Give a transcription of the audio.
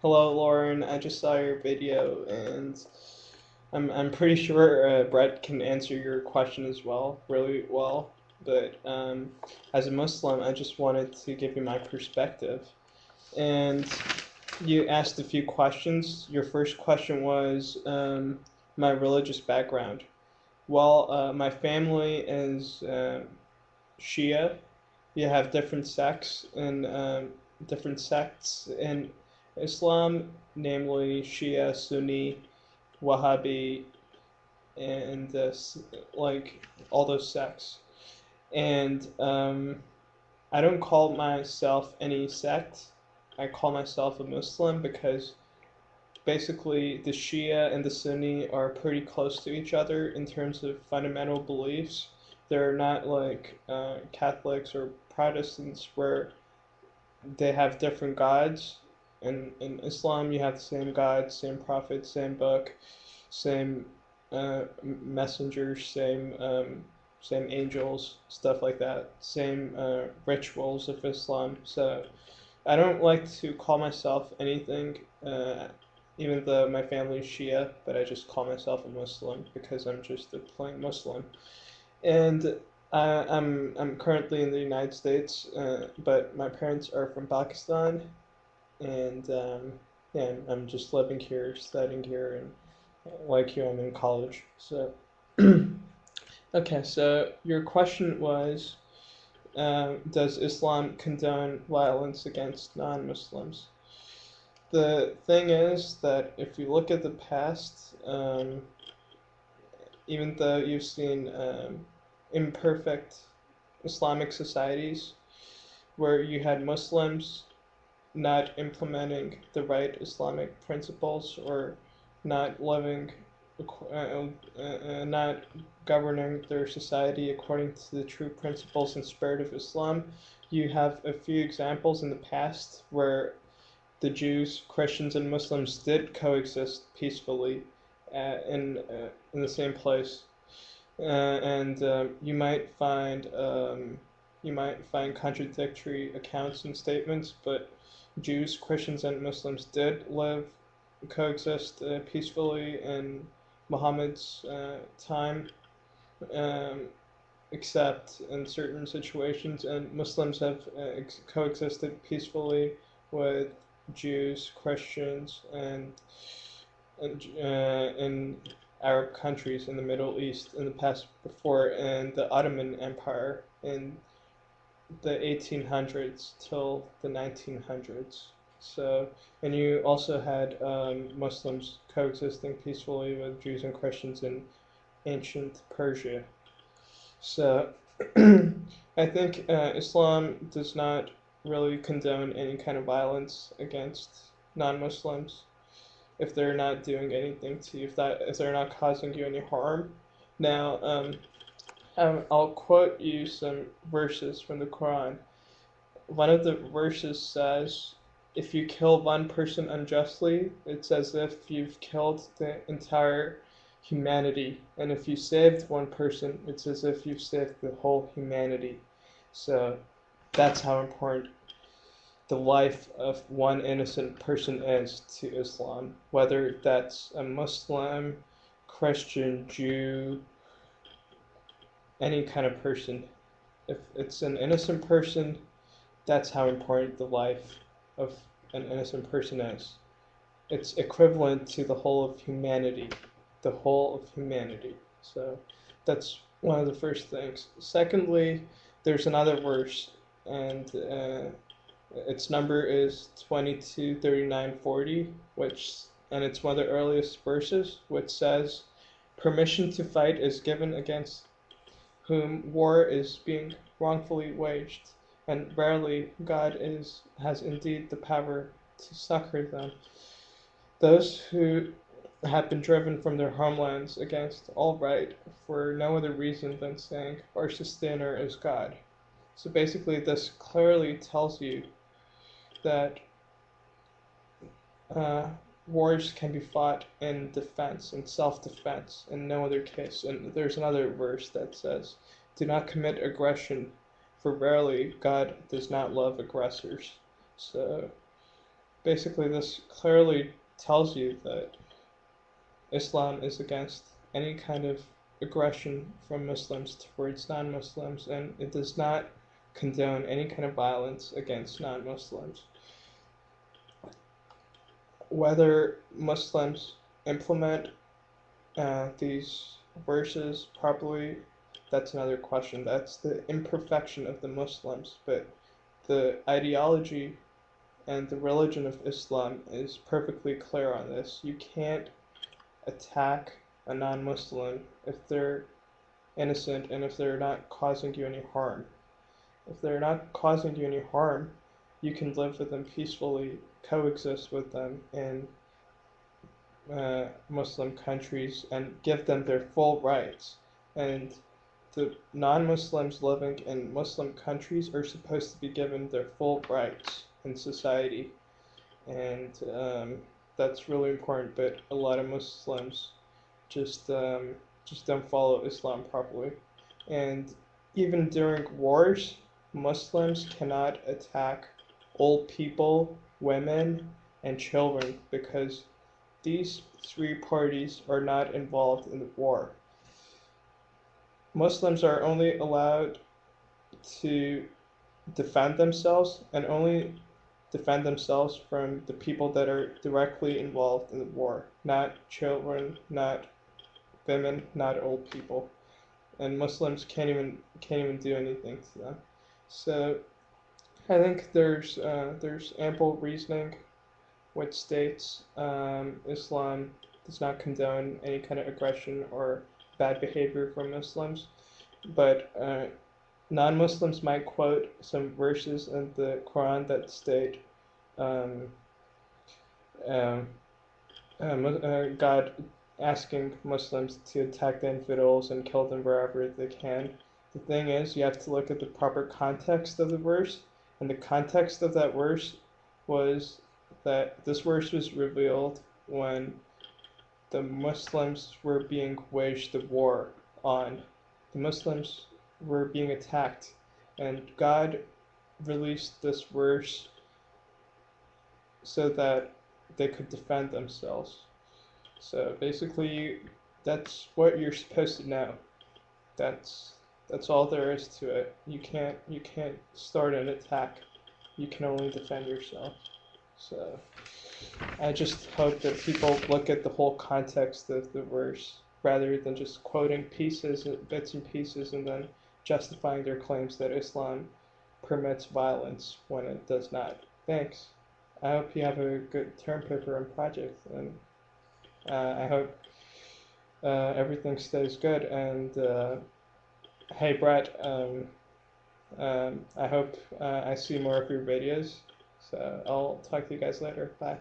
Hello, Lauren. I just saw your video, and I'm pretty sure Brett can answer your question as well, really well. But as a Muslim, I just wanted to give you my perspective. And you asked a few questions. Your first question was my religious background. Well, my family is Shia. You have different sects in Islam, namely Shia, Sunni, Wahhabi, and like all those sects. And I don't call myself any sect. I call myself a Muslim because basically the Shia and the Sunni are pretty close to each other in terms of fundamental beliefs. They're not like Catholics or Protestants where they have different gods. In Islam, you have the same God, same prophet, same book, same messengers, same angels, stuff like that. Same rituals of Islam. So I don't like to call myself anything, even though my family is Shia, but I just call myself a Muslim because I'm just a plain Muslim. And I'm currently in the United States, but my parents are from Pakistan, and yeah, I'm just living here, studying here, and like you, I'm in college. So, okay, so your question was, does Islam condone violence against non-Muslims? The thing is that if you look at the past, even though you've seen imperfect Islamic societies where you had Muslims not implementing the right Islamic principles or not living, not governing their society according to the true principles and spirit of Islam. You have a few examples in the past where the Jews, Christians, and Muslims did coexist peacefully in the same place, and you might find contradictory accounts and statements, but Jews, Christians, and Muslims did coexist peacefully in Muhammad's time, um, except in certain situations, and Muslims have coexisted peacefully with Jews, Christians, and in Arab countries in the Middle East in the past before, and the Ottoman Empire in the 1800s till the 1900s. So, and you also had Muslims coexisting peacefully with Jews and Christians in ancient Persia. So, I think Islam does not really condone any kind of violence against non-Muslims if they're not doing anything to you, if they're not causing you any harm. Now, I'll quote you some verses from the Quran. One of the verses says, "If you kill one person unjustly, it's as if you've killed the entire humanity, and if you saved one person, it's as if you've saved the whole humanity." So that's how important the life of one innocent person is to Islam, whether that's a Muslim, Christian, Jew, any kind of person. If it's an innocent person, that's how important the life of an innocent person is. It's equivalent to the whole of humanity, the whole of humanity. So that's one of the first things. Secondly, there's another verse, and its number is 223940, and it's one of the earliest verses, which says, "Permission to fight is given against whom war is being wrongfully waged, and verily God has indeed the power to succor them. Those who have been driven from their homelands against all right for no other reason than saying, 'Our sustainer is God.'" So basically, this clearly tells you that wars can be fought in defense, in self-defense, in no other case. And there's another verse that says, "Do not commit aggression, for verily God does not love aggressors." So basically this clearly tells you that Islam is against any kind of aggression from Muslims towards non-Muslims, and it does not condone any kind of violence against non-Muslims. Whether Muslims implement these verses properly, that's another question. That's the imperfection of the Muslims, but the ideology and the religion of Islam is perfectly clear on this. You can't attack a non-Muslim if they're innocent and if they're not causing you any harm. If they're not causing you any harm, you can live with them peacefully, coexist with them in Muslim countries and give them their full rights. And the non-Muslims living in Muslim countries are supposed to be given their full rights in society. And that's really important, but a lot of Muslims just don't follow Islam properly. And even during wars, Muslims cannot attack old people, women, and children because these three parties are not involved in the war. Muslims are only allowed to defend themselves and only defend themselves from the people that are directly involved in the war, not children, not women, not old people. And Muslims can't even do anything to them. So I think there's ample reasoning which states Islam does not condone any kind of aggression or bad behavior from Muslims, but non-Muslims might quote some verses in the Qur'an that state God asking Muslims to attack the infidels and kill them wherever they can. The thing is, you have to look at the proper context of the verse, and the context of that verse was that this verse was revealed when the Muslims were being waged a war on. The Muslims were being attacked, and God released this verse so that they could defend themselves. So basically, that's what you're supposed to know. That's all there is to it. You can't start an attack. You can only defend yourself. So I just hope that people look at the whole context of the verse rather than just quoting pieces, bits and pieces, and then justifying their claims that Islam permits violence when it does not. Thanks. I hope you have a good term paper and project, and I hope everything stays good. And hey, Brett, I hope I see more of your videos. So I'll talk to you guys later. Bye.